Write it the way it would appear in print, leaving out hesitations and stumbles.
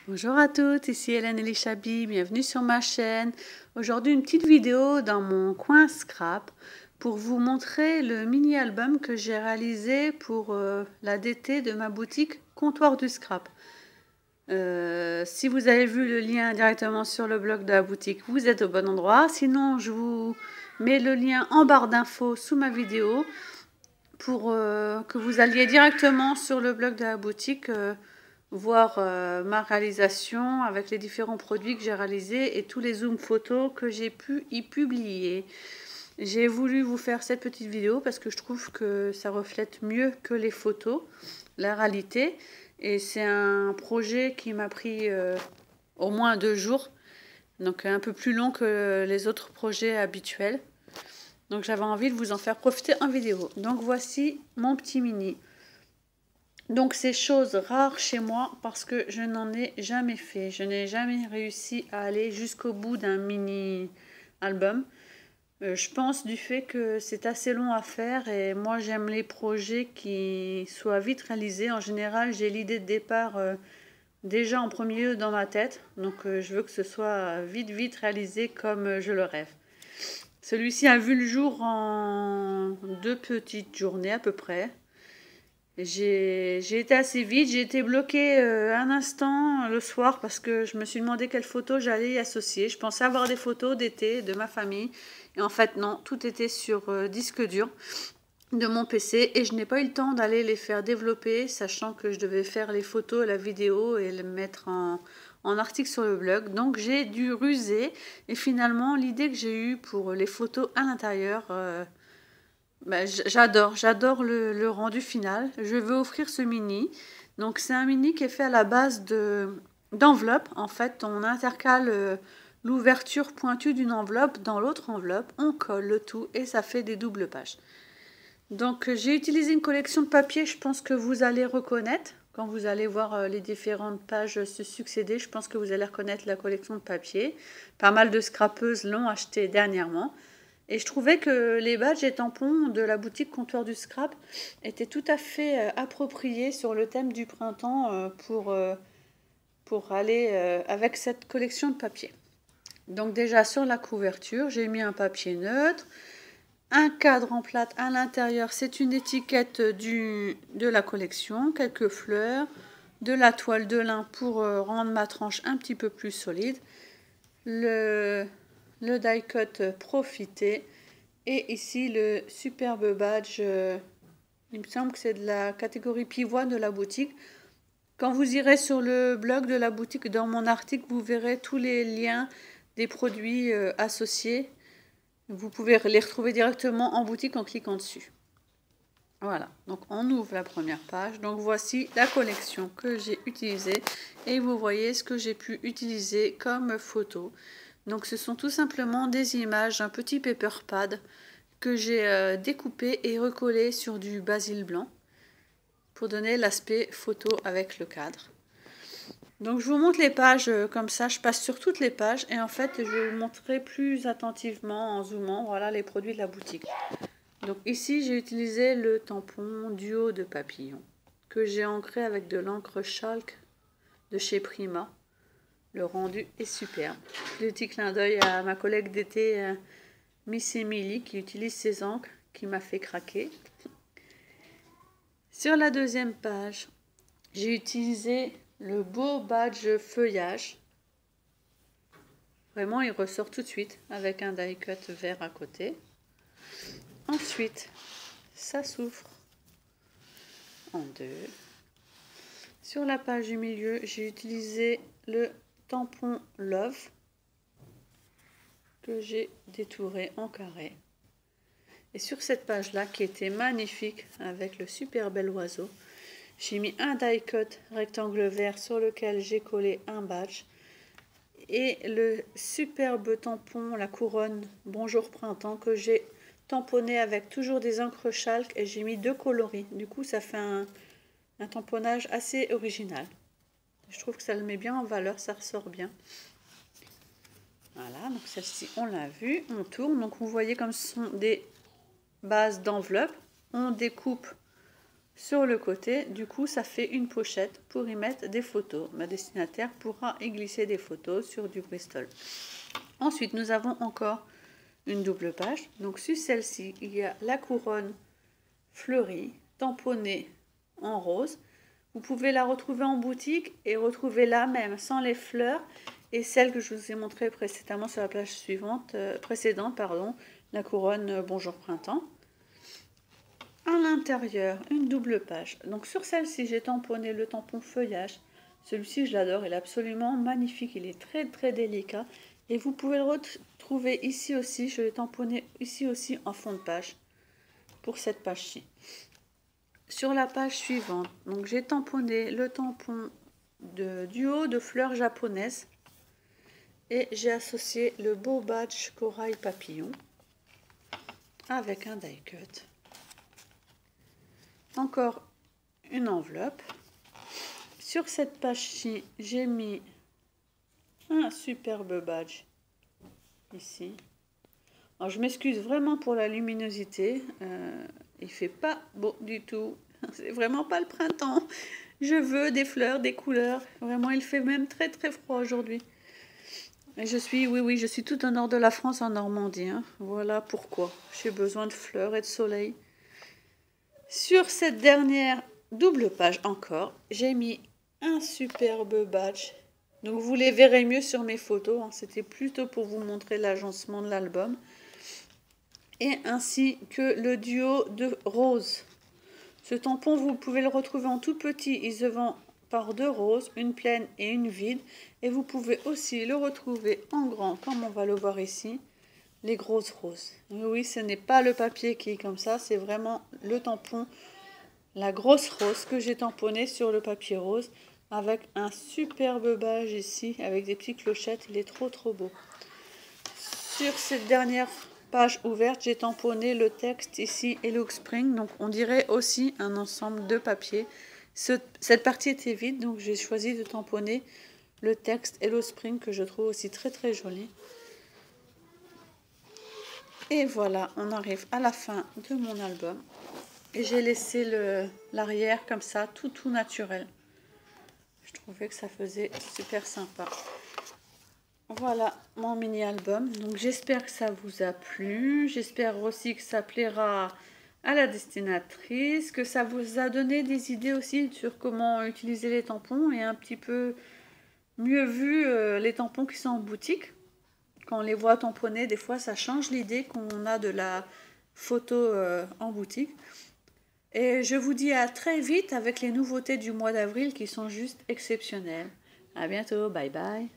Bonjour à toutes, ici Hélène Elishabi, bienvenue sur ma chaîne. Aujourd'hui une petite vidéo dans mon coin scrap pour vous montrer le mini-album que j'ai réalisé pour la DT de ma boutique Comptoir du Scrap. Si vous avez vu le lien directement sur le blog de la boutique, vous êtes au bon endroit. Sinon, je vous mets le lien en barre d'infos sous ma vidéo pour que vous alliez directement sur le blog de la boutique voir ma réalisation avec les différents produits que j'ai réalisés et tous les zooms photos que j'ai pu y publier. J'ai voulu vous faire cette petite vidéo parce que je trouve que ça reflète mieux que les photos la réalité, et c'est un projet qui m'a pris au moins 2 jours, donc un peu plus long que les autres projets habituels. Donc j'avais envie de vous en faire profiter en vidéo. Donc voici mon petit mini. Donc c'est chose rare chez moi parce que je n'en ai jamais fait. Je n'ai jamais réussi à aller jusqu'au bout d'un mini album. Je pense du fait que c'est assez long à faire et moi j'aime les projets qui soient vite réalisés. En général j'ai l'idée de départ déjà en premier lieu dans ma tête. Donc je veux que ce soit vite réalisé comme je le rêve. Celui-ci a vu le jour en 2 petites journées à peu près. J'ai été assez vite, j'ai été bloquée un instant le soir parce que je me suis demandé quelles photos j'allais y associer. Je pensais avoir des photos d'été de ma famille et en fait non, tout était sur disque dur de mon PC et je n'ai pas eu le temps d'aller les faire développer, sachant que je devais faire les photos, la vidéo et les mettre en article sur le blog. Donc j'ai dû ruser et finalement l'idée que j'ai eue pour les photos à l'intérieur... j'adore le rendu final. Je vais offrir ce mini. Donc c'est un mini qui est fait à la base d'enveloppe. En fait, on intercale l'ouverture pointue d'une enveloppe dans l'autre enveloppe. On colle le tout et ça fait des doubles pages. Donc j'ai utilisé une collection de papier. Je pense que vous allez reconnaître. Quand vous allez voir les différentes pages se succéder, je pense que vous allez reconnaître la collection de papier. Pas mal de scrapeuses l'ont acheté dernièrement. Et je trouvais que les badges et tampons de la boutique Comptoir du Scrap étaient tout à fait appropriés sur le thème du printemps pour aller avec cette collection de papier. Donc déjà sur la couverture, j'ai mis un papier neutre, un cadre en plâtre à l'intérieur, c'est une étiquette de la collection, quelques fleurs, de la toile de lin pour rendre ma tranche un petit peu plus solide, le die cut profité et ici le superbe badge, il me semble que c'est de la catégorie pivoine de la boutique. Quand vous irez sur le blog de la boutique, dans mon article, vous verrez tous les liens des produits associés. Vous pouvez les retrouver directement en boutique en cliquant dessus. Voilà, donc on ouvre la première page. Donc voici la collection que j'ai utilisée et vous voyez ce que j'ai pu utiliser comme photo. Donc ce sont tout simplement des images, un petit paper pad que j'ai découpé et recollé sur du basil blanc pour donner l'aspect photo avec le cadre. Donc je vous montre les pages comme ça, je passe sur toutes les pages et en fait je vais vous montrer plus attentivement en zoomant, voilà les produits de la boutique. Donc ici j'ai utilisé le tampon duo de papillon que j'ai ancré avec de l'encre chalk de chez Prima. Le rendu est superbe. Petit clin d'œil à ma collègue d'été Miss Emily qui utilise ces encres, qui m'a fait craquer. Sur la deuxième page, j'ai utilisé le beau badge feuillage. Vraiment, il ressort tout de suite avec un die cut vert à côté. Ensuite, ça s'ouvre en deux. Sur la page du milieu, j'ai utilisé le tampon Love que j'ai détouré en carré. Et sur cette page-là, qui était magnifique, avec le super bel oiseau, j'ai mis un die cut rectangle vert sur lequel j'ai collé un badge. Et le superbe tampon, la couronne Bonjour Printemps, que j'ai tamponné avec toujours des encres chalk et j'ai mis 2 coloris. Du coup, ça fait un tamponnage assez original. Je trouve que ça le met bien en valeur, ça ressort bien. Voilà, donc celle-ci, on l'a vue. On tourne, donc vous voyez comme ce sont des base d'enveloppe. On découpe sur le côté. Du coup, ça fait une pochette pour y mettre des photos. Ma destinataire pourra y glisser des photos sur du Bristol. Ensuite, nous avons encore une double page. Donc sur celle-ci, il y a la couronne fleurie, tamponnée en rose. Vous pouvez la retrouver en boutique et retrouver la même sans les fleurs et celle que je vous ai montrée précédemment sur la page précédente, la couronne Bonjour Printemps. À l'intérieur, une double page. Donc sur celle-ci, j'ai tamponné le tampon feuillage. Celui-ci, je l'adore, il est absolument magnifique, il est très très délicat. Et vous pouvez le retrouver ici aussi, je l'ai tamponné ici aussi en fond de page pour cette page-ci. Sur la page suivante, donc j'ai tamponné le tampon de duo de fleurs japonaises et j'ai associé le beau badge corail papillon avec un die cut. Encore une enveloppe. Sur cette page-ci, j'ai mis un superbe badge ici. Alors je m'excuse vraiment pour la luminosité, il fait pas beau du tout, c'est vraiment pas le printemps. Je veux des fleurs, des couleurs, vraiment il fait même très très froid aujourd'hui. Et je suis tout au nord de la France en Normandie, hein. Voilà pourquoi j'ai besoin de fleurs et de soleil. Sur cette dernière double page encore, j'ai mis un superbe badge. Donc vous les verrez mieux sur mes photos, hein. C'était plutôt pour vous montrer l'agencement de l'album. Et ainsi que le duo de rose. Ce tampon, vous pouvez le retrouver en tout petit. Il se vend par 2 roses, une pleine et une vide. Et vous pouvez aussi le retrouver en grand, comme on va le voir ici, les grosses roses. Oui, ce n'est pas le papier qui est comme ça, c'est vraiment le tampon, la grosse rose que j'ai tamponné sur le papier rose, avec un superbe badge ici, avec des petites clochettes. Il est trop trop beau. Sur cette dernière page ouverte, j'ai tamponné le texte ici Hello Spring, donc on dirait aussi un ensemble de papier. Cette partie était vide, donc j'ai choisi de tamponner le texte Hello Spring que je trouve aussi très très joli. Et voilà, on arrive à la fin de mon album. Et j'ai laissé l'arrière comme ça, tout naturel. Je trouvais que ça faisait super sympa. Voilà mon mini-album. Donc j'espère que ça vous a plu. J'espère aussi que ça plaira à la destinatrice, que ça vous a donné des idées aussi sur comment utiliser les tampons et un petit peu mieux vu les tampons qui sont en boutique. Quand on les voit tamponnés, des fois ça change l'idée qu'on a de la photo en boutique. Et je vous dis à très vite avec les nouveautés du mois d'avril qui sont juste exceptionnelles. À bientôt, bye bye.